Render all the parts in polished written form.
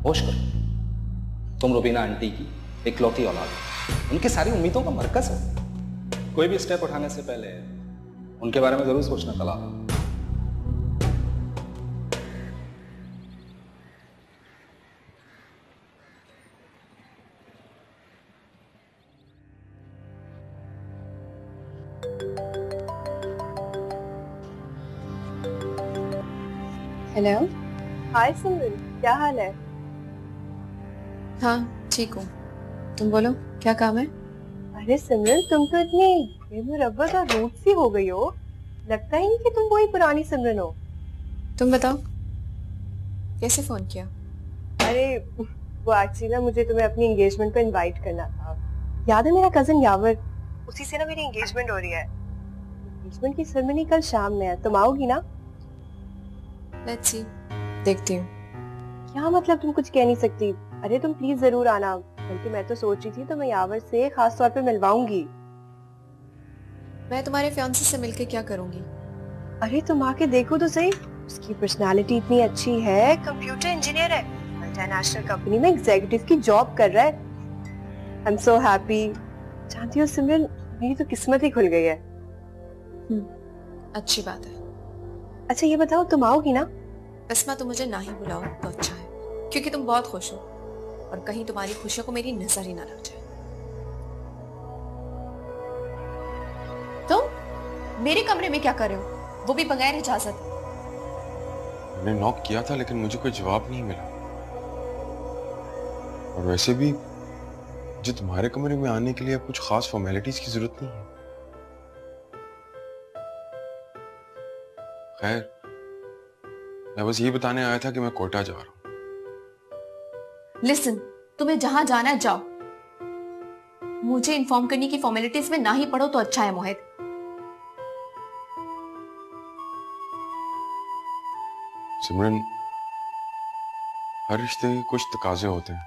होश करो, तुम रुबीना आंटी की इकलौती औलाद हो, उनकी सारी उम्मीदों का मरकज हो। कोई भी स्टेप उठाने से पहले उनके बारे में जरूर सोचना तलाक। हेलो। हाय सिमरन, क्या हाल है? हाँ ठीक हूँ, तुम बोलो क्या काम है? अरे सिमरन, तुम तो इतनी बेमुरव्वत और रूठ सी हो गई हो। लगता ही नहीं कि तुम वही पुरानी सिमरन हो। तुम बताओ कैसे फोन किया? अरे वो एक्चुअली ना, मुझे तुम्हें अपनी एंगेजमेंट पे इनवाइट करना था। याद है मेरा कजन यावर, उसी से ना मेरी एंगेजमेंट हो रही है। एंगेजमेंट की सेरेमनी कल शाम में है, तुम आओगी ना? लेट्स सी, देखती हूँ। क्या मतलब तुम कुछ कह नहीं सकती? अरे तुम प्लीज जरूर आना, बल्कि मैं तो सोच रही थी तो मैं यावर से खास तौर पे मिलवाऊंगी। मैं तुम्हारे फियांसे से मिलके क्या करूंगी? अरे तुम आके देखो तो सही, उसकी पर्सनालिटी इतनी अच्छी है, कंप्यूटर इंजीनियर है, मल्टीनेशनल कंपनी में एग्जीक्यूटिव की जॉब कर रहा है। I am so happy. जानती हो सिमरन, मेरी तो किस्मत ही खुल गई है। अच्छी बात है। अच्छा ये बताओ, तुम आओगी ना? बसमा तुम मुझे ना ही बुलाओ तो अच्छा है, क्योंकि तुम बहुत खुश हो और कहीं तुम्हारी खुशियों को मेरी नजर ही ना लग जाए। तुम मेरे कमरे में क्या कर रहे हो, वो भी बगैर इजाजत? मैंने नॉक किया था लेकिन मुझे कोई जवाब नहीं मिला। और वैसे भी मुझे तुम्हारे कमरे में आने के लिए अब कुछ खास फॉर्मेलिटीज की जरूरत नहीं है। खैर, मैं बस ये बताने आया था कि मैं कोटा जा रहा हूं। लिसन, तुम्हें जहां जाना है जाओ, मुझे इन्फॉर्म करने की फॉर्मेलिटीज में ना ही पढ़ो तो अच्छा है मोहित। सिमरन, हर रिश्ते के कुछ तकाजे होते हैं।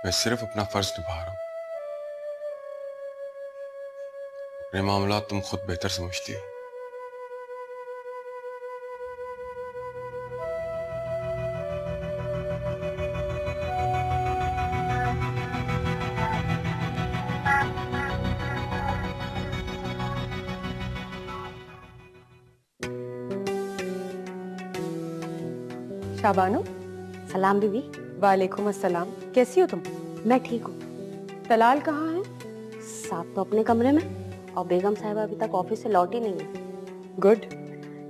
मैं सिर्फ अपना फर्ज निभा रहा हूं। अपने मामला तुम खुद बेहतर समझती हो। शाबानो। सलाम बीबी। वालेकुम अस्सलाम, कैसी हो तुम? मैं ठीक हूँ। तलाल कहाँ है? साहब तो अपने कमरे में और बेगम साहिबा अभी तक ऑफिस से लौटी नहीं है। गुड,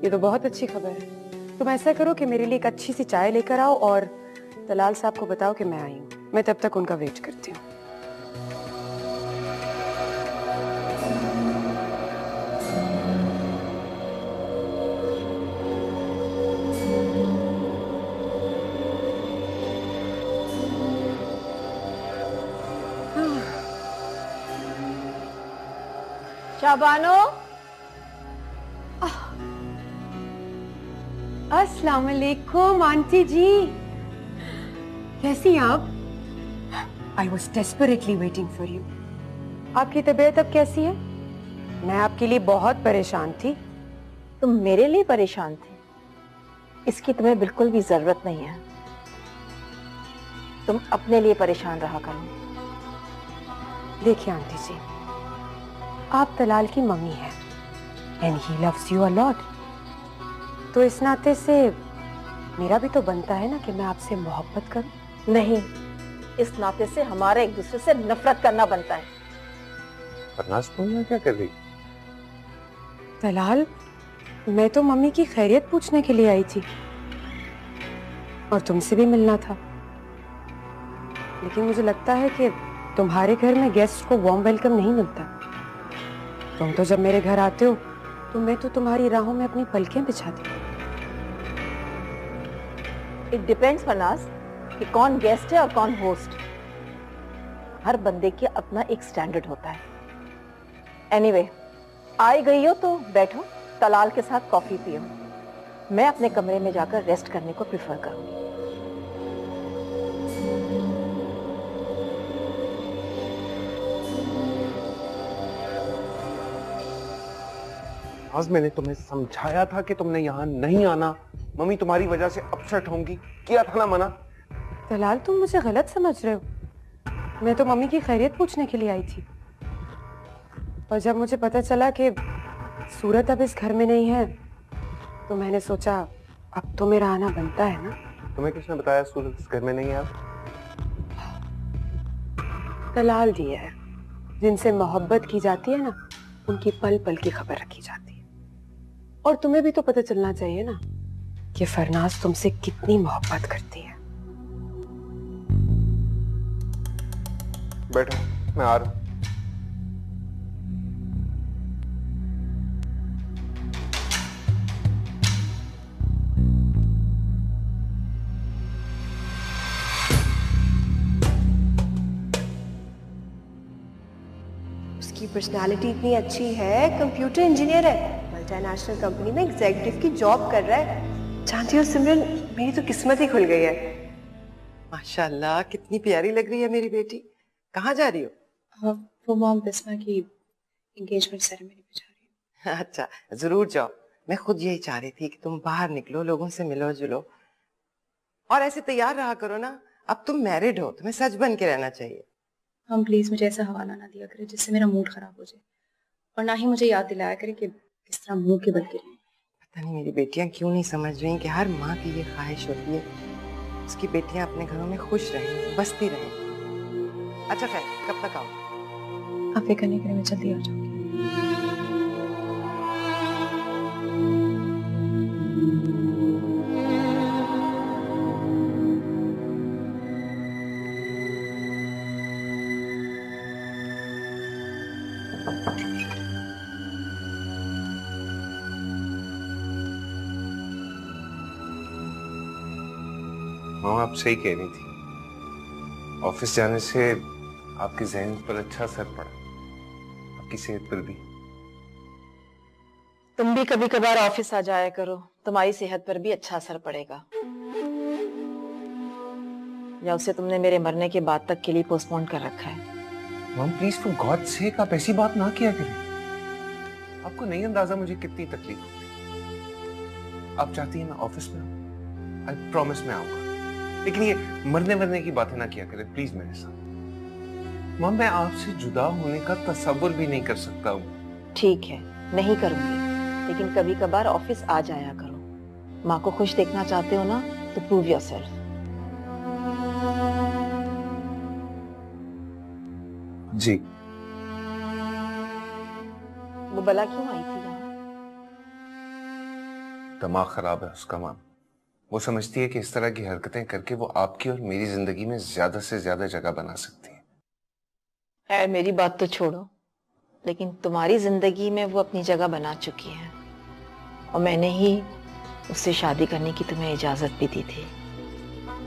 ये तो बहुत अच्छी खबर है। तुम ऐसा करो कि मेरे लिए एक अच्छी सी चाय लेकर आओ और तलाल साहब को बताओ कि मैं आई हूँ। मैं तब तक उनका वेट करती हूँ। शाबानो। अस्सलाम वालेकुम आंटी जी, कैसी हैं आप? I was desperately waiting for you. आपकी तबीयत अब कैसी है? मैं आपके लिए बहुत परेशान थी। तुम मेरे लिए परेशान थे? इसकी तुम्हें बिल्कुल भी जरूरत नहीं है। तुम अपने लिए परेशान रहा करो। देखिए आंटी जी, आप तलाल की मम्मी हैं and he loves you a lot, तो इस नाते से मेरा भी तो बनता है ना कि मैं आपसे मोहब्बत करूं। नहीं, इस नाते से हमारे एक दूसरे से नफरत करना बनता है। फरनाज, तुम यहाँ क्या कर रही? तलाल, मैं तो मम्मी की खैरियत पूछने के लिए आई थी और तुमसे भी मिलना था, लेकिन मुझे लगता है कि तुम्हारे घर में गेस्ट को वार्म वेलकम नहीं मिलता। तुम तो जब मेरे घर आते हो तो मैं तो तुम्हारी राहों में अपनी पलकें बिछाती हूँ। इट डिपेंड्स फरनाज कि कौन गेस्ट है और कौन होस्ट। हर बंदे के अपना एक स्टैंडर्ड होता है। एनीवे, आई गई हो तो बैठो, तलाल के साथ कॉफी पियो। मैं अपने कमरे में जाकर रेस्ट करने को प्रिफर करूंगी। आज मैंने तुम्हें समझाया था कि तुमने यहाँ नहीं आना, मम्मी तुम्हारी वजह से अपसेट होंगी, किया था ना मना। दलाल तुम मुझे गलत समझ रहे हो, मैं तो मम्मी की खैरियत पूछने के लिए आई थी। और जब मुझे पता चला कि सूरत अब इस घर में नहीं है तो मैंने सोचा अब तो मेरा आना बनता है ना। तुम्हें किसने बताया सूरत इस घर में नहीं है? आप दलाल दिए है, जिनसे मोहब्बत की जाती है ना उनकी पल पल की खबर रखी जाती है। और तुम्हें भी तो पता चलना चाहिए ना कि फरनाज तुमसे कितनी मोहब्बत करती है। बैठो, मैं आ रहा हूं। उसकी पर्सनालिटी इतनी अच्छी है, कंप्यूटर इंजीनियर है, मल्टीनेशनल कंपनी में एग्जीक्यूटिव की जॉब कर रहा है। जानती हो सिमरन, मेरी तो किस्मत ही खुल गई है। माशाल्लाह, कितनी प्यारी लग रही है मेरी बेटी। कहाँ जा रही हो? वो मॉम बिस्मा की एंगेजमेंट सेरेमनी में जा रही हूँ। अच्छा, जरूर जाओ। मैं खुद यही चाह रही थी कि तुम बाहर निकलो, लोगों से मिलो जुलो और ऐसे तैयार रहा करो ना। अब तुम मैरिड हो, तुम्हें सच बन के रहना चाहिए। हम प्लीज मुझे ऐसा हवाला ना दिया करें जिससे मेरा मूड खराब हो जाए, और ना ही मुझे याद दिलाया करें कि किस तरह मुंह के बल गिरे। पता नहीं मेरी बेटियां क्यों नहीं समझ रही कि हर माँ की ये ख्वाहिश होती है उसकी बेटियां अपने घरों में खुश रहें, बसती रहें। अच्छा खैर, कब तक आओ? आप फिक्र नहीं करें, मैं जल्दी आ जाऊंगी। मामा आप सही कह रही थी, ऑफिस जाने से आपके जहन पर अच्छा असर पड़ा, आपकी सेहत पर भी। तुम भी कभी कभार ऑफिस आ जाया करो, तुम्हारी सेहत पर भी अच्छा असर पड़ेगा। या उसे तुमने मेरे मरने के बाद तक के लिए पोस्टपोन कर रखा है। Mom please for God sake आप ऐसी बात ना किया करें। आपको नहीं अंदाजा मुझे कितनी तकलीफ होती। आप चाहती हैं मैं ऑफिस में आऊं? आई प्रॉमिस मैं आऊंगा, लेकिन ये मरने की बातें ना किया करें प्लीज मेरे साथ। मॉम मैं आपसे जुदा होने का तसव्वुर भी नहीं कर सकता हूँ। ठीक है, नहीं करूंगी, लेकिन कभी कभार ऑफिस आ जाया करो। माँ को खुश देखना चाहते हो ना तो प्रूव योरसेल्फ। जी। वो बला क्यों आई थी यहाँ? दिमाग खराब है उसका माम। वो समझती है कि इस तरह की हरकतें करके वो आपकी और मेरी जिंदगी में ज्यादा से ज्यादा जगह बना सकती है। खैर मेरी बात तो छोड़ो, लेकिन तुम्हारी जिंदगी में वो अपनी जगह बना चुकी है और मैंने ही उससे शादी करने की तुम्हें इजाजत भी दी थी।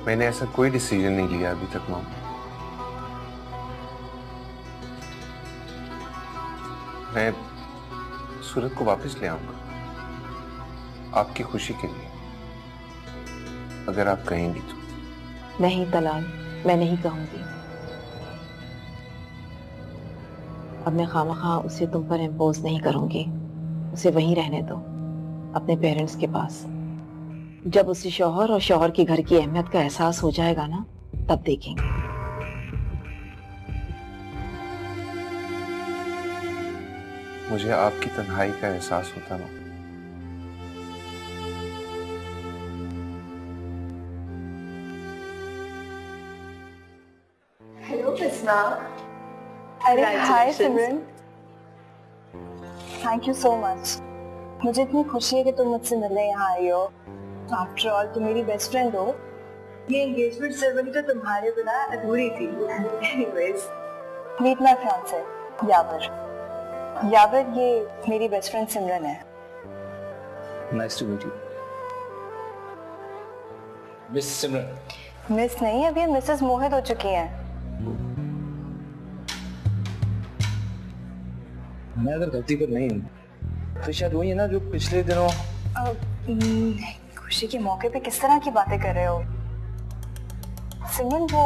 मैंने ऐसा कोई डिसीजन नहीं लिया अभी तक मॉम। मैं सूरत को वापस ले आऊंगा आपकी खुशी के लिए, अगर आप कहेंगी तो। नहीं तलाल, मैं नहीं कहूंगी। अब मैं खामखा उसे तुम पर इम्पोज नहीं करूंगी। उसे वहीं रहने दो, अपने पेरेंट्स के पास। जब उसे शौहर और शौहर के घर की अहमियत का एहसास हो जाएगा ना, तब देखेंगे। मुझे आपकी तन्हाई का एहसास होता ना। हेलो बिस्मा। अरे हाय सिमरन, थैंक यू सो मच। मुझे इतनी खुशी है कि तुम मुझसे मिलने यहाँ आई हो। आफ्टर ऑल तुम मेरी बेस्ट फ्रेंड हो। ये एंगेजमेंट सेरेमनी तो तुम्हारे बिना अधूरी थी। Anyways, meet my fiance Yavar. Yavar, ये मेरी बेस्ट फ्रेंड सिमरन है। Nice to meet you miss Simran. Miss नहीं, अभी मिसेस मोहित हो चुकी हैं। मैं अगर गलती पर नहीं हूँ तो शायद वही है ना जो पिछले दिनों। खुशी के मौके पे किस तरह की बातें कर रहे हो सिमरन? वो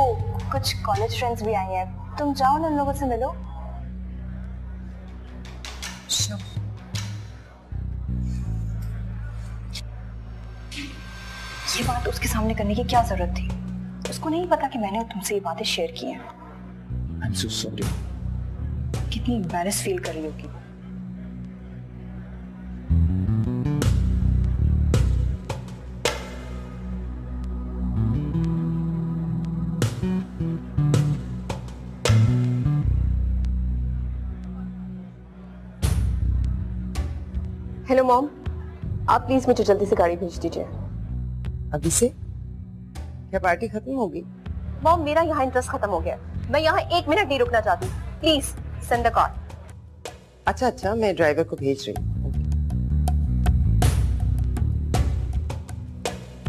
कुछ कॉलेज फ्रेंड्स भी आई हैं, तुम जाओ ना उन लोगों से मिलो। ये बात उसके सामने करने की क्या जरूरत थी? उसको नहीं पता कि मैंने तुमसे ये बातें शेयर की हैं। I am so sorry. कितनी एम्बैरेस फील कर रही होगी। हेलो मॉम, आप प्लीज मुझे जल्दी से गाड़ी भेज दीजिए। अभी से क्या पार्टी खत्म होगी? मॉम, मेरा यहाँ इंटरेस्ट खत्म हो गया। मैं यहाँ 1 मिनट नहीं रुकना चाहती। Please send the car. अच्छा, मैं ड्राइवर को भेज रही हूँ।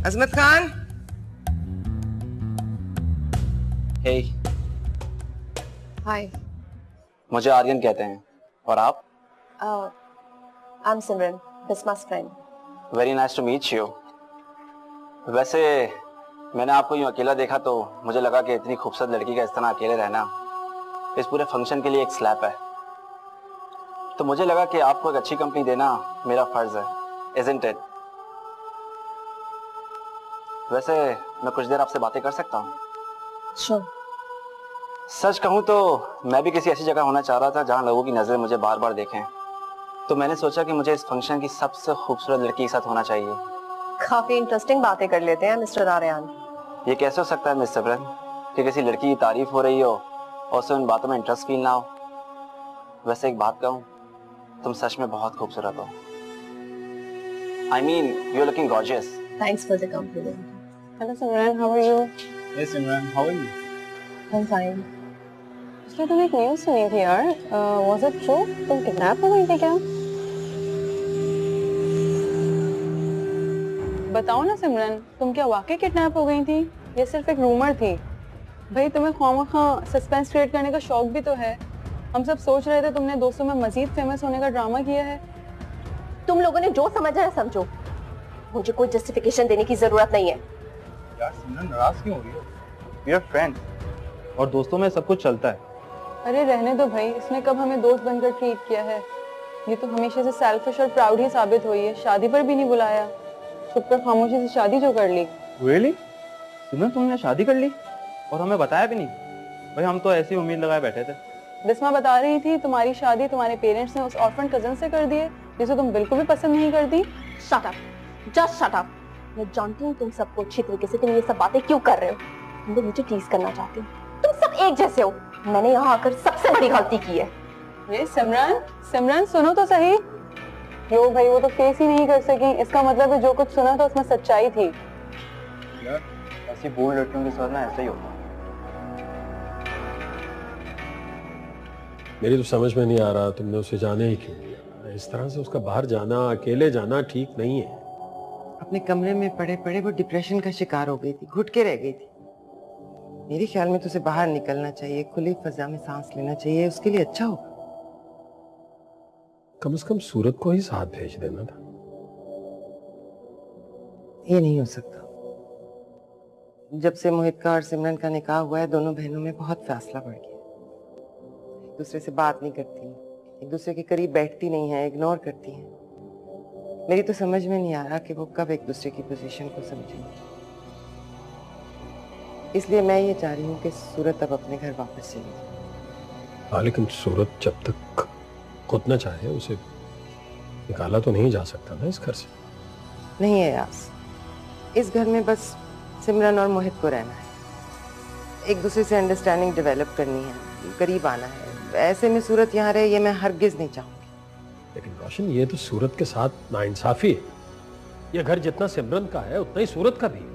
अजमत खान। हे, हाय, मुझे आर्यन कहते हैं। और आप? I am Simran, Bisma's friend. Very nice to meet you. वैसे मैंने आपको यूं अकेला देखा तो मुझे लगा कि इतनी खूबसूरत लड़की का इस तरह अकेले रहना इस पूरे फंक्शन के लिए एक स्लैप है। तो मुझे लगा कि आपको एक अच्छी कंपनी देना मेरा फर्ज है, isn't it? वैसे मैं कुछ देर आपसे बातें कर सकता हूँ? Sure. सच कहूँ तो मैं भी किसी ऐसी जगह होना चाह रहा था जहाँ लोगों की नजरें मुझे बार बार देखें। तो मैंने सोचा कि मुझे इस फंक्शन की सबसे खूबसूरत लड़की के साथ होना चाहिए। काफी इंटरेस्टिंग बातें कर लेते हैं मिस्टर आर्यन। ये कैसे हो सकता है मिस सिमरन कि किसी लड़की की तारीफ हो रही हो और उसे उन बातों में इंटरेस्ट फील ना हो? वैसे एक बात कहूँ, तुम सच में बहुत खूबसूरत हो। I mean, you're looking gorgeous. Thanks for the compliment. Hello Simran, how are you? Hey Simran, how are you? I'm fine. उसने तुम एक न्यूज़ सुनी थी यार, was it true? तुम किडनैप हो गई थी क्या? बताओ ना सिमरन, तुम क्या वाकई किडनैप हो गई थी? ये सिर्फ एक रूमर थी। भाई तुम्हें ख्वामख्वाह सस्पेंस क्रिएट करने का शौक भी तो है। हम सब सोच रहे थे तुमने दोस्तों में मजीद फेमस होने का ड्रामा किया है। तुम लोगों ने जो समझा है समझो, मुझे कोई जस्टिफिकेशन देने की जरूरत नहीं है। यार सिमरन, नाराज क्यों हो रही हो? We are friends और दोस्तों में सब कुछ चलता है। अरे रहने दो भाई, इसने कब हमें दोस्त बनकर ट्रीट किया है? ये तो हमेशा से सेल्फिश और प्राउड ही साबित हुई है। शादी पर भी नहीं बुलाया, चुप कर खामोशी से शादी जो कर ली। Really? सिमरन, तुमने शादी कर ली और हमें बताया भी नहीं? भाई हम तो ऐसी उम्मीद लगाए बैठे थे। बिस्मा बता रही थी तुम्हारी शादी तुम्हारे पेरेंट्स ने उस ऑर्फन कजन से कर दी है जिसे तुम बिल्कुल भी पसंद नहीं करती। Shut up, just shut up। मैं जानती हूँ तुम सबको अच्छी तरीके से, तुम ये सब बातें क्यों कर रहे हो? तुम लोग मुझे टीज करना चाहते हो। तुम सब एक जैसे हो। मैंने यहाँ आकर सबसे बड़ी गलती की है। ये सिमरन सुनो तो सही। लो भाई, वो तो फेस ही नहीं कर सकी, इसका मतलब है जो कुछ सुना था उसमें सच्चाई थी। यार ऐसी बोल्ड लड़कियों के साथ ना ऐसा ही होता है। मेरी तो समझ में नहीं आ रहा तुमने उसे जाने ही क्यों दिया। इस तरह से उसका बाहर जाना, अकेले जाना ठीक नहीं है। अपने कमरे में पड़े पड़े वो डिप्रेशन का शिकार हो गई थी, घुट के रह गई थी। मेरे ख्याल में तो उसे बाहर निकलना चाहिए, खुली फजा में सांस लेना चाहिए, उसके लिए अच्छा होगा। कम से कम सूरत को ही साथ भेज देना था। ये नहीं हो सकता। जब से मोहित का और सिमरन का निकाह हुआ है, दोनों बहनों में बहुत फासला बढ़ गया। एक दूसरे से बात नहीं करती, एक दूसरे के करीब बैठती नहीं है, इग्नोर करती है। मेरी तो समझ में नहीं आ रहा कि वो कब एक दूसरे की पोजीशन को समझेंगे। इसलिए मैं ये चाह रही हूँ कि सूरत अब अपने घर वापस चली जाए। हाँ, लेकिन सूरत जब तक खुद न चाहे उसे निकाला तो नहीं जा सकता ना इस घर से। नहीं है यास, इस घर में बस सिमरन और मोहित को रहना है, एक दूसरे से अंडरस्टैंडिंग डेवलप करनी है, करीब आना है। ऐसे में सूरत यहाँ रहे ये मैं हरगिज नहीं चाहूंगी। लेकिन रोशन, ये तो सूरत के साथ नाइंसाफी है। ये घर जितना सिमरन का है उतना ही सूरत का भी है।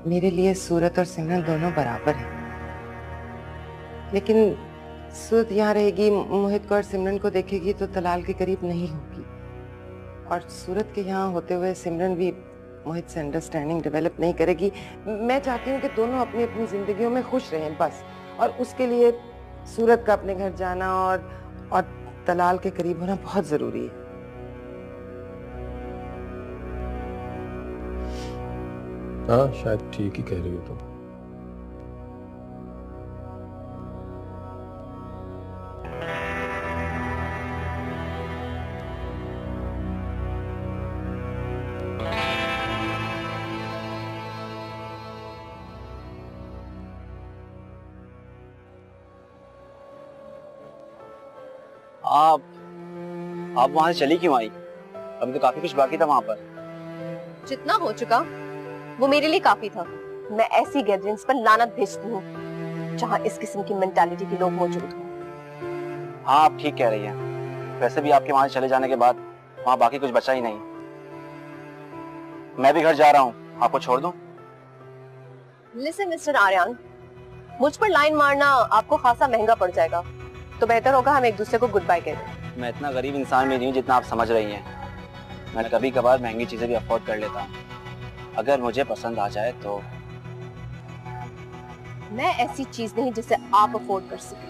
मेरे लिए सूरत और सिमरन दोनों बराबर हैं। लेकिन सूरत यहाँ रहेगी, मोहित को और सिमरन को देखेगी तो तलाल के करीब नहीं होगी। और सूरत के यहाँ होते हुए सिमरन भी मोहित से अंडरस्टैंडिंग डेवलप नहीं करेगी। मैं चाहती हूँ कि दोनों अपनी अपनी जिंदगियों में खुश रहें बस। और उसके लिए सूरत का अपने घर जाना और तलाल के करीब होना बहुत जरूरी है। हाँ, शायद ठीक ही कह रही हो तुम। आप वहां से चली क्यों आई? अभी तो काफी कुछ बाकी था वहां पर। जितना हो चुका वो मेरे लिए काफी था। मैं ऐसी गैदरिंग्स पर लानत भेजती हूँ जहाँ इस किस्म की मेंटालिटी के लोग मौजूद हों। हाँ, आप ठीक कह रही हैं। वैसे भी आपके वहां से चले जाने के बाद वहां बाकी कुछ बचा ही नहीं। मैं भी घर जा रहा हूँ, आपको छोड़ दूं? लिसन मिस्टर आर्यन, मुझ पर लाइन मारना आपको खासा महंगा पड़ जाएगा, तो बेहतर होगा हम एक दूसरे को गुड बाय कह दें। मैं इतना गरीब इंसान भी नहीं हूँ जितना आप समझ रही हैं। मैं कभी कभार महंगी चीजें भी अफोर्ड कर लेता हूँ, अगर मुझे पसंद आ जाए तो। मैं ऐसी चीज नहीं जिसे आप अफोर्ड कर सकें।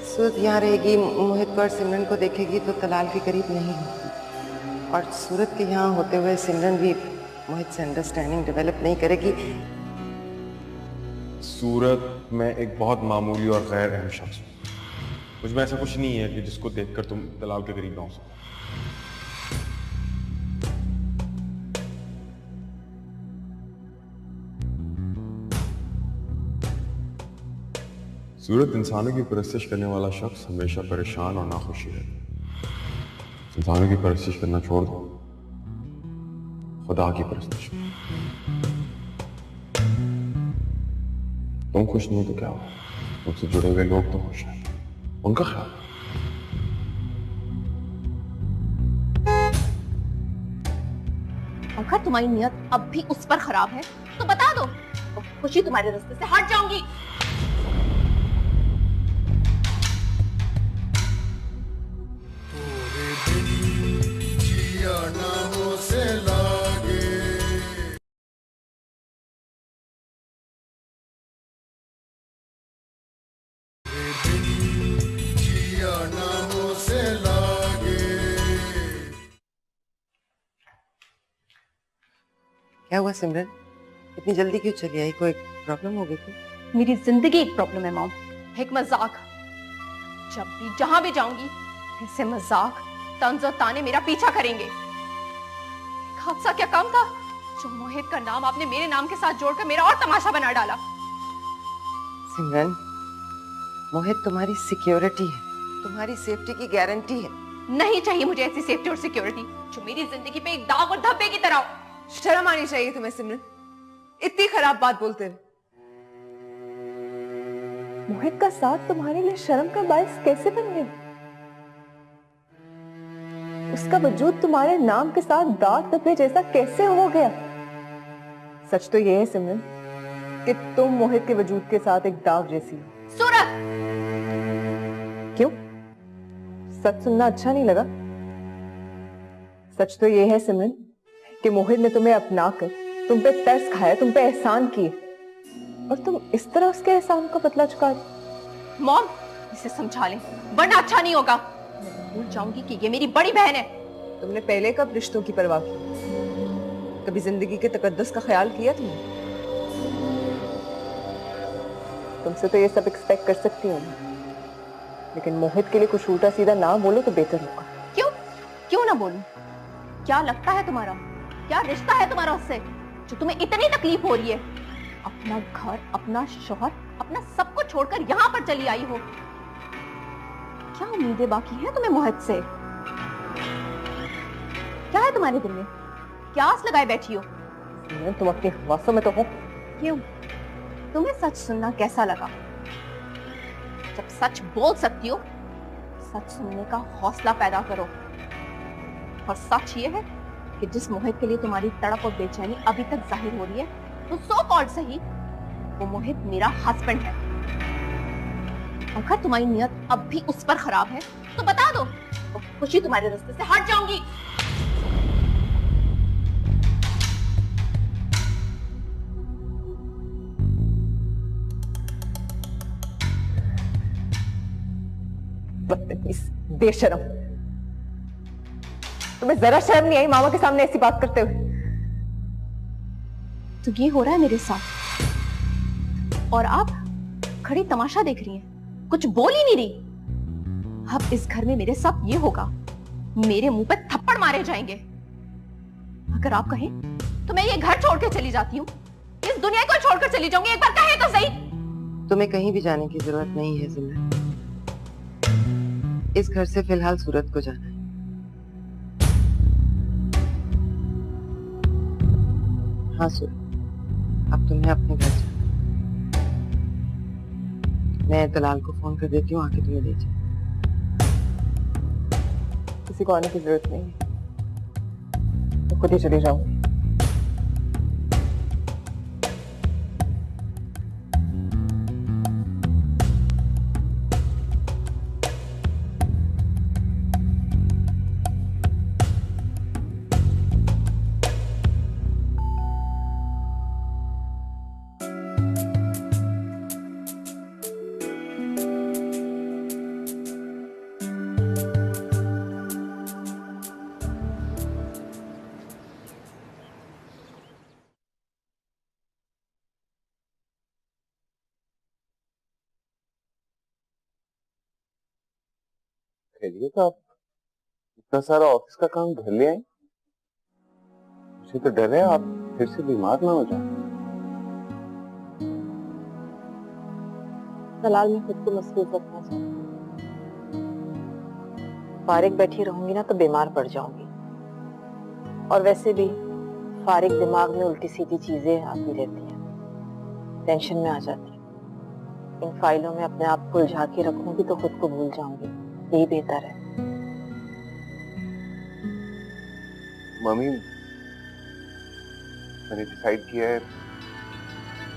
सूरत यहाँ रहेगी, मोहित को और सिमरन को देखेगी तो तलाल के करीब नहीं होगी, और सूरत के यहाँ होते हुए सिमरन भी मोहित से अंडरस्टैंडिंग डेवलप नहीं करेगी। सूरत मैं एक बहुत मामूली और गैर अहम शख्स हूँ। मुझ में ऐसा कुछ नहीं है कि जिसको देखकर तुम तलाल के करीब ना हो सको। सूरत इंसानों की परस्तिश करने वाला शख्स हमेशा परेशान और नाखुशी है। इंसानों की परस्तिश करना छोड़ दो, खुदा की परस्तिश। तुम खुश नहीं तो क्या हो, तुमसे जुड़े हुए लोग तो खुश हैं, उनका ख्याल। अगर तुम्हारी नियत अब भी उस पर खराब है तो बता दो, तो खुशी तुम्हारे रास्ते से हट जाऊंगी। क्या हुआ सिमरन, इतनी जल्दी क्यों चली आई? कोई प्रॉब्लम हो गई थी? मेरी जिंदगी एक प्रॉब्लम है मॉम, एक मजाक। जब भी जहां भी जाऊंगी ऐसे मजाक, तंज और ताने मेरा पीछा करेंगे। एक हादसा क्या कम था जो मोहित का नाम आपने मेरे नाम के साथ जोड़कर मेरा और तमाशा बना डाला। सिमरन, मोहित तुम्हारी सिक्योरिटी है, तुम्हारी सेफ्टी की गारंटी है। नहीं चाहिए मुझे ऐसी सेफ्टी और सिक्योरिटी जो मेरी जिंदगी पे एक दाग और धब्बे की तरह हो। शर्म आनी चाहिए तुम्हें सिमरन, इतनी खराब बात बोलते हुए। मोहित का साथ तुम्हारे लिए शर्म का बायस कैसे बन गया? उसका वजूद तुम्हारे नाम के साथ दाग धब्बे जैसा कैसे हो गया? सच तो यह है सिमरन कि तुम मोहित के वजूद के साथ एक दाग जैसी हो। सूरत! क्यों? सच सुनना अच्छा नहीं लगा? सच तो यह है सिमरन कि मोहित ने तुम्हें अपना कर तुम पे तरस खाया, तुम पे एहसान किए, और तुम इस तरह उसके एहसान का बदला चुका रहे। मॉम, इसे समझा लें वरना अच्छा नहीं होगा। मैं भूल जाऊंगी कि ये मेरी बड़ी बहन है। तुमने पहले कब रिश्तों की परवाह की? कभी जिंदगी के तकद्दुस का ख्याल किया तुमने? तुमसे तो ये सब एक्सपेक्ट कर सकती हूँ, लेकिन मोहित के लिए कुछ उल्टा सीधा ना बोलो तो बेहतर होगा। क्यों ना बोलूं? क्या लगता है तुम्हारा, क्या रिश्ता है तुम्हारा उससे जो तुम्हें इतनी तकलीफ हो रही है? अपना घर, अपना शौहर, अपना सब कुछ छोड़कर यहाँ पर चली आई हो। क्या उम्मीदें बाकी हैं तुम्हें मोहित से? क्या है तुम्हारे दिल में? क्या आस लगाए बैठी हो? तुम अपनी हवासों में तो हो। क्यों? तुम्हें सच सुनना कैसा लगा? जब सच बोल सकती हो, सच सुनने का हौसला पैदा करो। और सच ये है कि जिस मोहित के लिए तुम्हारी तड़प और बेचैनी अभी तक जाहिर हो रही है, तो सो कॉल्ड सही, वो मोहित मेरा हस्बैंड है। अगर तुम्हारी नियत अब भी उस पर खराब है तो बता दो, तो खुशी तुम्हारे रास्ते से हट जाऊंगी। बदतमीज, बेशरम, तुम्हें जरा शर्म नहीं आई मामा के सामने ऐसी बात करते हुए? तो ये हो रहा है मेरे साथ, और आप खड़ी तमाशा देख रही हैं, कुछ बोल ही नहीं रही। अब इस घर में मेरे साथ ये होगा मेरे मुंह पे थप्पड़ मारे जाएंगे। अगर आप कहें तो मैं ये घर छोड़ के चली जाती हूँ, इस दुनिया को छोड़कर चली जाऊंगी। एक बार कहे तो सही। तुम्हें कहीं भी जाने की जरूरत नहीं है सिमरन। इस घर से फिलहाल सूरत को जाना है। हाँ सूरत, अब तुम्हें अपने घर जाना। मैं दलाल को फोन कर देती हूँ, आके तुम्हें ले जाए। किसी को आने की जरूरत नहीं है, तो खुद ही चली जाऊंगी। खैरियत? आप इतना सारा ऑफिस का काम घर ले आए? मुझे तो डर है आप फिर से बीमार ना हो जाए। दलाल, मैं खुद को मसरूफ रखना चाहती हूँ। फारिग बैठी रहूंगी ना तो बीमार पड़ जाऊंगी, और वैसे भी फारिग दिमाग में उल्टी सीधी चीजें आती रहती हैं, टेंशन में आ जाती हूँ। इन फाइलों में अपने आप को उलझा के रखूंगी तो खुद को भूल जाऊंगी, यही बेहतर है। मम्मी, मैंने डिसाइड किया है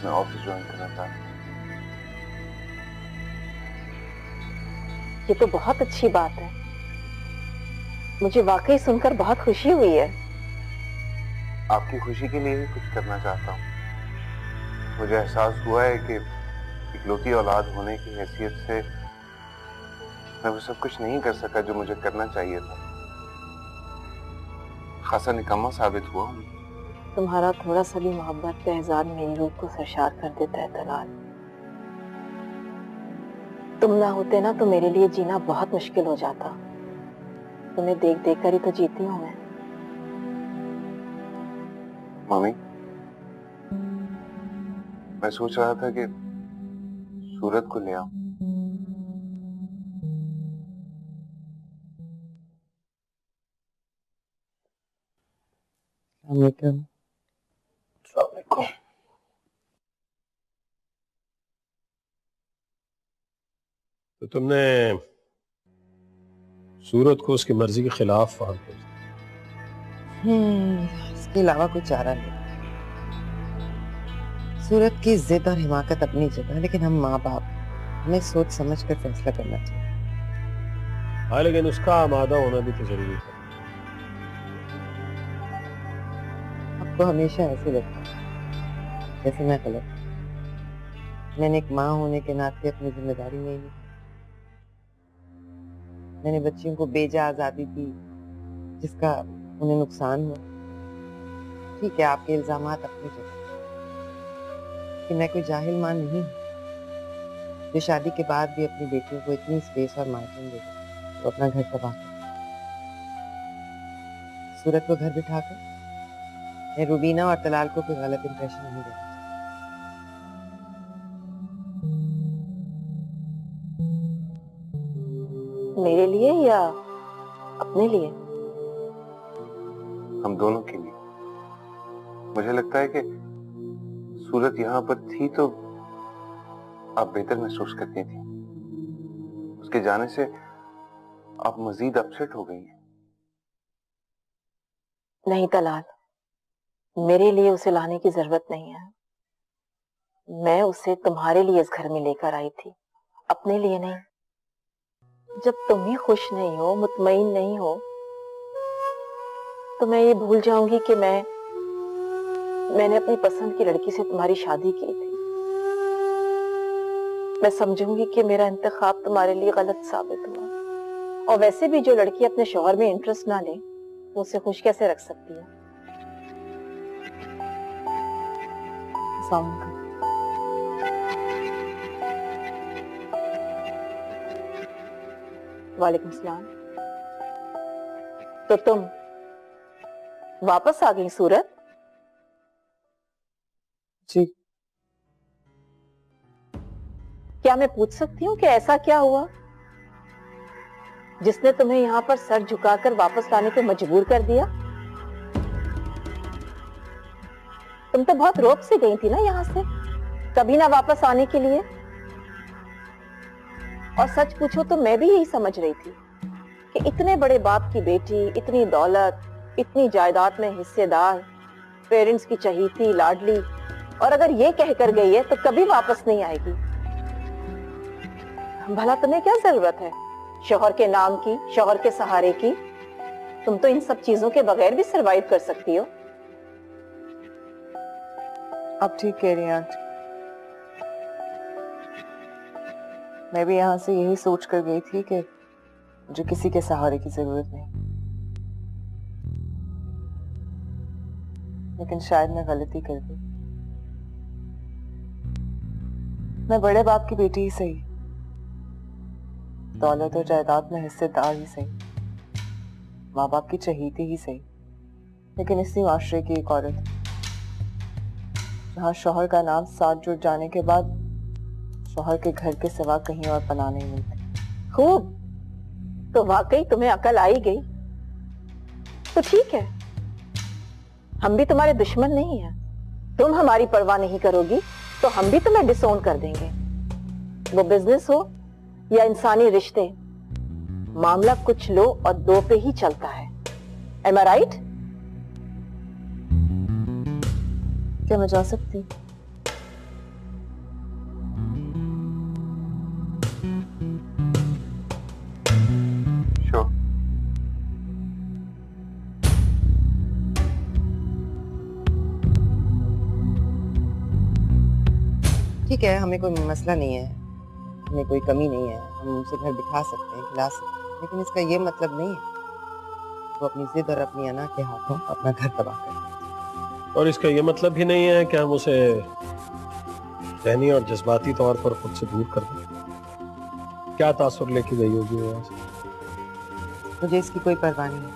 मैं ऑफिस ज्वाइन करना चाहता हूँ। ये तो बहुत अच्छी बात है, मुझे वाकई सुनकर बहुत खुशी हुई है। आपकी खुशी के लिए ही कुछ करना चाहता हूँ। मुझे एहसास हुआ है कि इकलौती औलाद होने की हैसियत से मैं वो सब कुछ नहीं कर सका जो मुझे करना चाहिए था। खासा निकम्मा साबित हुआ हूँ। तुम्हारा थोड़ा सा भी मोहब्बत का एहसास मेरी रूह को सरशार कर देता है दलाल। तुम ना होते ना तो मेरे लिए जीना बहुत मुश्किल हो जाता। तुम्हें देख देख कर ही तो जीती हूँ मैं। मम्मी, मैं सोच रहा था कि सूरत को ले आऊं। तो तुमने सूरत को उसकी मर्जी के खिलाफ फाल कर दिया। इसके अलावा कोई चारा नहीं। सूरत की जिद और हिमाकत अपनी जगह, लेकिन हम माँ बाप, हमें सोच समझ कर फैसला करना चाहिए। हाँ, लेकिन उसका आमादा होना भी तो जरूरी है। आपको हमेशा ऐसे लगता है जैसे मैं गलत। मैंने एक माँ होने के नाते अपनी जिम्मेदारी नहीं ली। मैंने बच्चियों को बेजा आजादी दी जिसका उन्हें नुकसान हुआ। ठीक है, आपके इल्जामात अपनी जगह, कि मैं कोई जाहिल माँ नहीं हूँ जो शादी के बाद भी अपनी बेटियों को इतनी स्पेस और मार्जिन दे तो अपना घर तबाह कर। सूरत को घर बिठाकर मैं रुबीना और तलाल को कोई गलत इंप्रेशन नहीं देना चाहती। मेरे लिए या अपने लिए? हम दोनों के लिए। मुझे लगता है कि सूरत यहाँ पर थी तो आप बेहतर महसूस करती थी। उसके जाने से आप मजीद अपसेट हो गई हैं। नहीं तलाल, मेरे लिए उसे लाने की जरूरत नहीं है। मैं उसे तुम्हारे लिए इस घर में लेकर आई थी, अपने लिए नहीं। जब तुम ही खुश नहीं हो, मुतमईन नहीं हो, तो मैं ये भूल जाऊंगी कि मैंने अपनी पसंद की लड़की से तुम्हारी शादी की थी। मैं समझूंगी कि मेरा इंतखाब तुम्हारे लिए गलत साबित हुआ। और वैसे भी जो लड़की अपने शौहर में इंटरेस्ट ना ले, वो उसे खुश कैसे रख सकती है? वालेकुम सलाम। तो तुम वापस आ गई सूरत? जी। क्या मैं पूछ सकती हूँ कि ऐसा क्या हुआ जिसने तुम्हें यहाँ पर सर झुकाकर वापस लाने पे मजबूर कर दिया? तुम तो बहुत रोक से गई थी ना यहाँ से, कभी ना वापस आने के लिए। और सच पूछो तो मैं भी यही समझ रही थी कि इतने बड़े बाप की बेटी, इतनी दौलत, इतनी जायदाद में हिस्सेदार, पेरेंट्स की चहीती लाडली, और अगर ये कहकर गई है तो कभी वापस नहीं आएगी। भला तुम्हें क्या जरूरत है शौहर के नाम की, शौहर के सहारे की? तुम तो इन सब चीजों के बगैर भी सरवाइव कर सकती हो। आप ठीक कह रही हैं आंटी। मैं भी यहाँ से यही सोच कर गई थी कि मुझे किसी के सहारे की जरूरत नहीं, लेकिन शायद मैं गलती कर गई। मैं बड़े बाप की बेटी ही सही, दौलत और जायदाद में हिस्सेदार ही सही, माँ बाप की चहीती ही सही, लेकिन इसी माशरे की एक औरत जहाँ शौहर का नाम साथ जुड़ जाने के बाद शौहर के घर के सिवा कहीं और पनाह नहीं मिलती। खूब, तो वाकई तुम्हें अकल आई गई। तो ठीक है, हम भी तुम्हारे दुश्मन नहीं हैं। तुम हमारी परवाह नहीं करोगी तो हम भी तुम्हें डिसोन कर देंगे। वो बिजनेस हो या इंसानी रिश्ते, मामला कुछ लो और दो पे ही चलता है। Am I right? क्या मैं जा सकती हूँ? Sure. ठीक है, हमें कोई मसला नहीं है, हमें कोई कमी नहीं है, हम उसे घर बिठा सकते हैं, खिला सकते हैं, लेकिन इसका ये मतलब नहीं है वो अपनी जिद और अपनी अना के हाथों अपना घर तबाह कर। और इसका ये मतलब भी नहीं है कि हम उसे ज़हनी और जज्बाती तौर पर खुद से दूर कर दें। क्या तासुर लेके गई होगी वो यहाँ से? मुझे इसकी कोई परवाह नहीं है।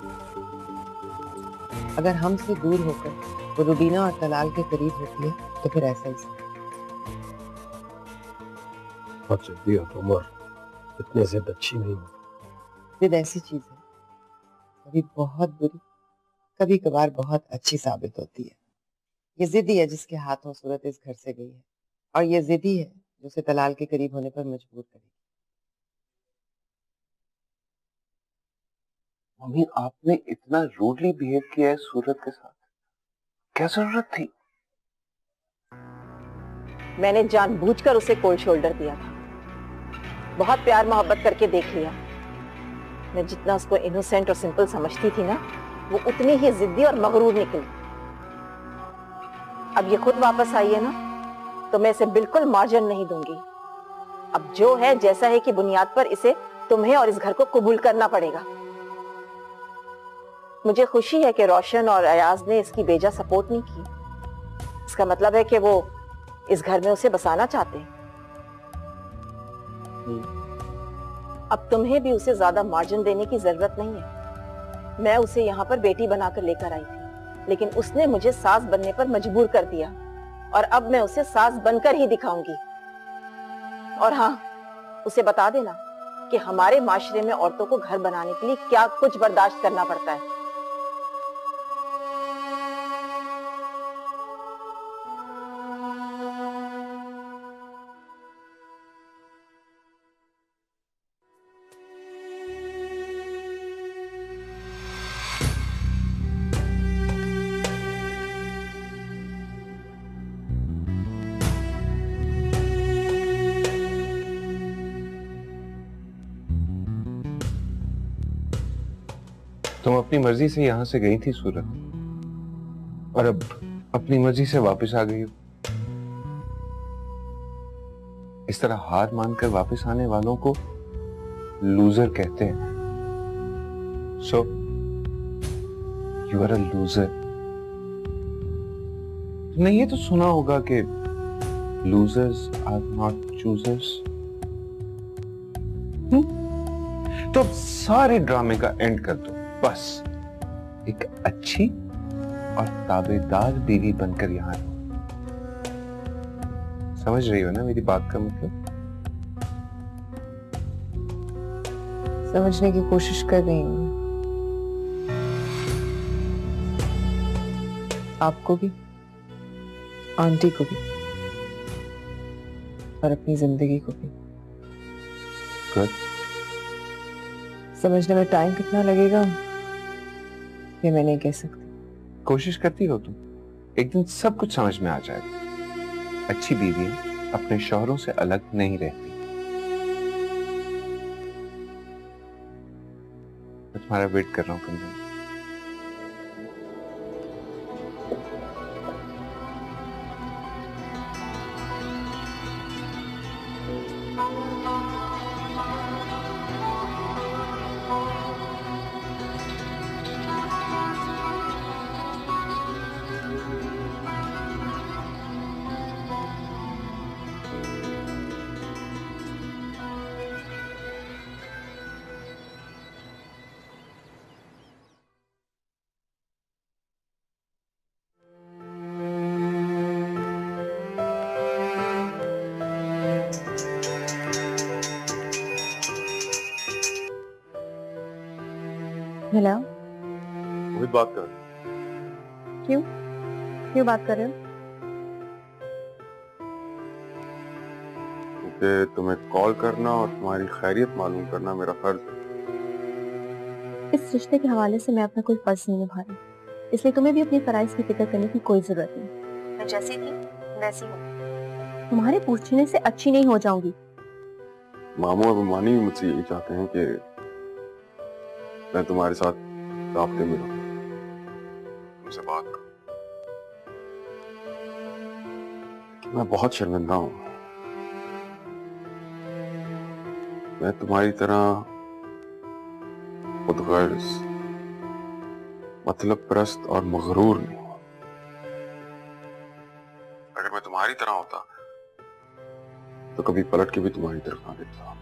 अगर हमसे दूर होकर वो रुबीना और तलाल के करीब होती है तो फिर ऐसा ही सही। बहुत जल्दी हो तुम, और इतने जिद अच्छी नहीं होती। जिद ऐसी चीज है, कभी बहुत बुरी, कभी कभार बहुत अच्छी साबित होती है। ये जिद ही है जिसके हाथों सूरत इस घर से गई है, और ये जिद ही है जो उसे तलाल के करीब होने पर मजबूर करेगी। मम्मी, आपने इतना रूडली बिहेव किया है सूरत के साथ, क्या जरूरत थी? मैंने जानबूझकर उसे कोल्ड शोल्डर दिया था, बहुत प्यार मोहब्बत करके देख लिया। मैं जितना उसको इनोसेंट और सिंपल समझती थी ना, वो उतनी ही जिद्दी और मगरूर निकली। अब ये खुद वापस आई है ना, तो मैं इसे बिल्कुल मार्जिन नहीं दूंगी। अब जो है जैसा है की बुनियाद पर इसे तुम्हें और इस घर को कबूल करना पड़ेगा। मुझे खुशी है कि रोशन और अयाज ने इसकी बेजा सपोर्ट नहीं की। इसका मतलब है कि वो इस घर में उसे बसाना चाहते हैं। अब तुम्हें भी उसे ज्यादा मार्जिन देने की जरूरत नहीं है। मैं उसे यहाँ पर बेटी बनाकर लेकर आई थी, लेकिन उसने मुझे सास बनने पर मजबूर कर दिया, और अब मैं उसे सास बनकर ही दिखाऊंगी। और हाँ, उसे बता देना कि हमारे माशरे में औरतों को घर बनाने के लिए क्या कुछ बर्दाश्त करना पड़ता है। तुम अपनी मर्जी से यहाँ से गई थी सूरत, और अब अपनी मर्जी से वापस आ गई हो। इस तरह हार मानकर वापस आने वालों को लूजर कहते हैं। So you are a loser. तुमने ये तो सुना होगा कि लूजर्स आर नॉट चूजर्स। तो अब सारे ड्रामे का एंड कर दो, बस एक अच्छी और ताबेदार बीवी बनकर यहाँ रहो। समझ रही हो ना मेरी बात का मतलब? समझने की कोशिश कर रही हूँ। आपको भी, आंटी को भी, और अपनी जिंदगी को भी। गुड। समझने में टाइम कितना लगेगा ये मैं नहीं कह सकती। कोशिश करती हो तुम, एक दिन सब कुछ समझ में आ जाएगा। अच्छी बीवियां अपने शौहरों से अलग नहीं रहती। मैं तुम्हारा वेट कर रहा हूँ कमरे में। हेलो, मोहित बात कर। क्यों क्यों बात कर रहे हो? क्योंकि तुम्हें कॉल करना और तुम्हारी खैरियत मालूम करना मेरा फर्ज है। इस रिश्ते के हवाले से मैं अपना कोई फर्ज नहीं निभा रही, इसलिए तुम्हें भी अपनी फराइज की फिक्र करने की कोई जरूरत नहीं। मैं जैसी थी वैसी हूँ, तुम्हारे पूछने से अच्छी नहीं हो जाऊंगी। मामू और मानी भी मुझसे यही चाहते हैं कि मैं तुम्हारे साथ राब्ते में रहूं, तुमसे बात करूं। मैं बहुत शर्मिंदा हूं। मैं तुम्हारी तरह खुदगर्ज, मतलब परस्त और मगरूर नहीं हूं। अगर मैं तुम्हारी तरह होता तो कभी पलट के भी तुम्हारी तरफ ना देखता।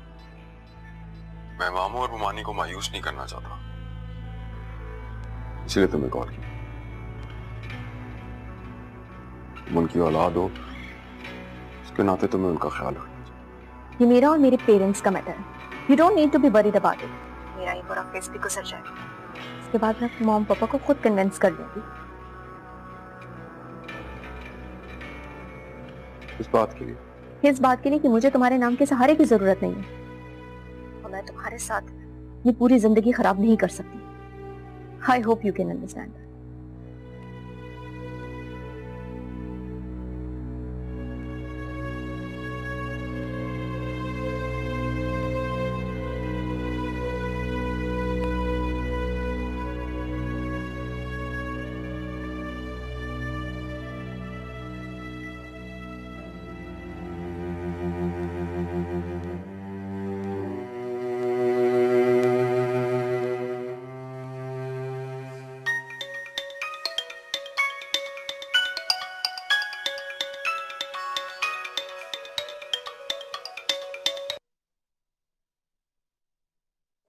मैं मामू और बुमानी को मायूस नहीं करना चाहता, इसलिए तुम्हें कॉल किया। तुम उनकी औलाद हो, उसके नाते तुम्हें उनका ख्याल रखना चाहिए। ये मेरा और मेरे पेरेंट्स का मैटर है। You don't need to be worried about it. मेरा ये पूरा फेस भी गुजर जाएगा, इसके बाद मैं मॉम पापा को खुद कन्विंस कर लूंगी। इस बात के लिए? इस बात के लिए कि मुझे तुम्हारे नाम के सहारे की जरूरत नहीं है, और मैं तुम्हारे साथ ये पूरी जिंदगी खराब नहीं कर सकती। I hope you can understand that.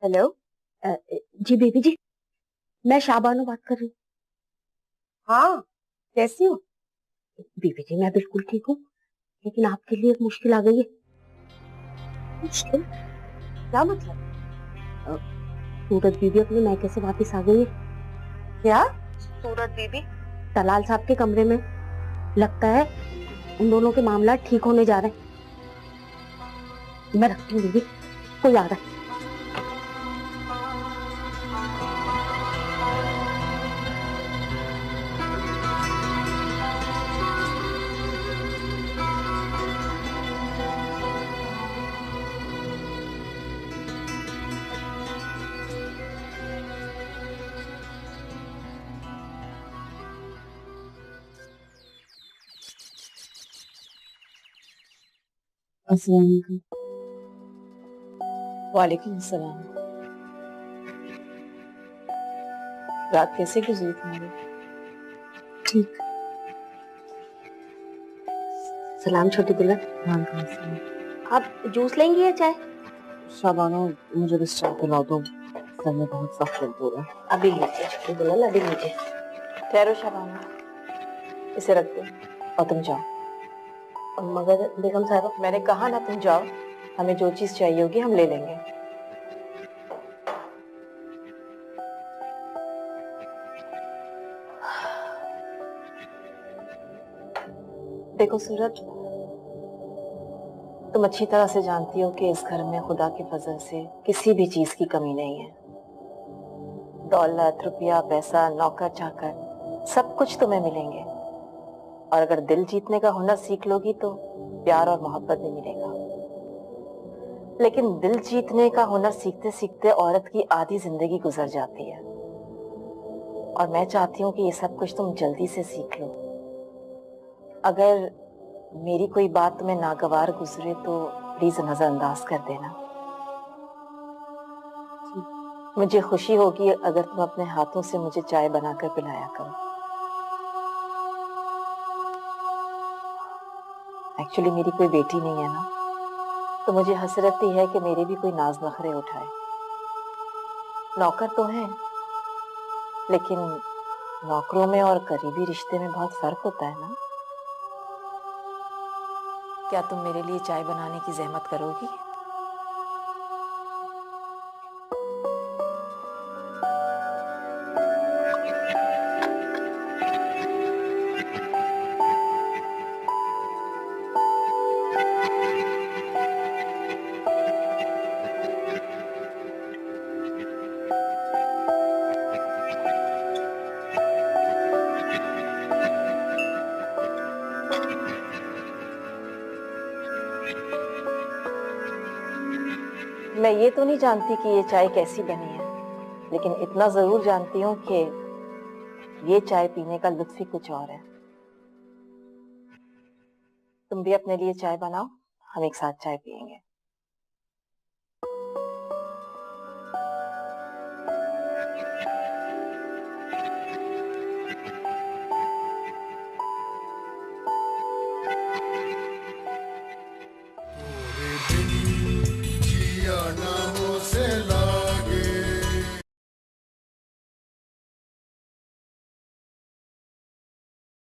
Hello, ji baby ji, मैं शाबानो बात कर रही हूँ। हाँ, कैसी हो? बेबी जी मैं बिल्कुल ठीक हूँ, लेकिन आपके लिए एक मुश्किल आ गई है। मुश्किल? क्या मतलब? सूरत बीबी अपने मायके से वापस आ गई है। क्या? सूरत बीबी तलाल साहब के कमरे में, लगता है उन दोनों के मामला ठीक होने जा रहे हैं। मैं रखती हूँ बीबी, कोई आ रहा है। वालेकुम सलाम। रात कैसे गुजरी तुम्हारी? ठीक। सलाम छोटी दुल्हन। आप जूस लेंगी या चाय? शाबानो मुझे बस चाय पिला दो, सर में बहुत सख्त दर्द हो रहा है। अभी लीजिए दुलाल, अभी लीजिए। ठहरो शबाना, इसे रख दो और तुम जाओ। मगर बेगम साहब, मैंने कहा ना तुम जाओ, हमें जो चीज चाहिए होगी हम ले लेंगे। देखो सूरत, तुम अच्छी तरह से जानती हो कि इस घर में खुदा के फजल से किसी भी चीज की कमी नहीं है। दौलत, रुपया, पैसा, नौकर चाकर सब कुछ तुम्हें मिलेंगे, और अगर दिल जीतने का हुनर सीख लोगी तो प्यार और मोहब्बत भी मिलेगा। लेकिन दिल जीतने का हुनर सीखते सीखते औरत की आधी जिंदगी गुजर जाती है, और मैं चाहती हूँ कि ये सब कुछ तुम जल्दी से सीख लो। अगर मेरी कोई बात तुम्हें नागवार गुजरे तो प्लीज नजरअंदाज कर देना। मुझे खुशी होगी अगर तुम अपने हाथों से मुझे चाय बनाकर पिलाया करो। एक्चुअली मेरी कोई बेटी नहीं है ना, तो मुझे हसरत ही है कि मेरे भी कोई नाज नखरे उठाए। नौकर तो हैं, लेकिन नौकरों में और करीबी रिश्ते में बहुत फर्क होता है ना। क्या तुम मेरे लिए चाय बनाने की जहमत करोगी? मैं ये तो नहीं जानती कि ये चाय कैसी बनी है, लेकिन इतना जरूर जानती हूँ कि ये चाय पीने का लुत्फ ही कुछ और है। तुम भी अपने लिए चाय बनाओ, हम एक साथ चाय पियेंगे।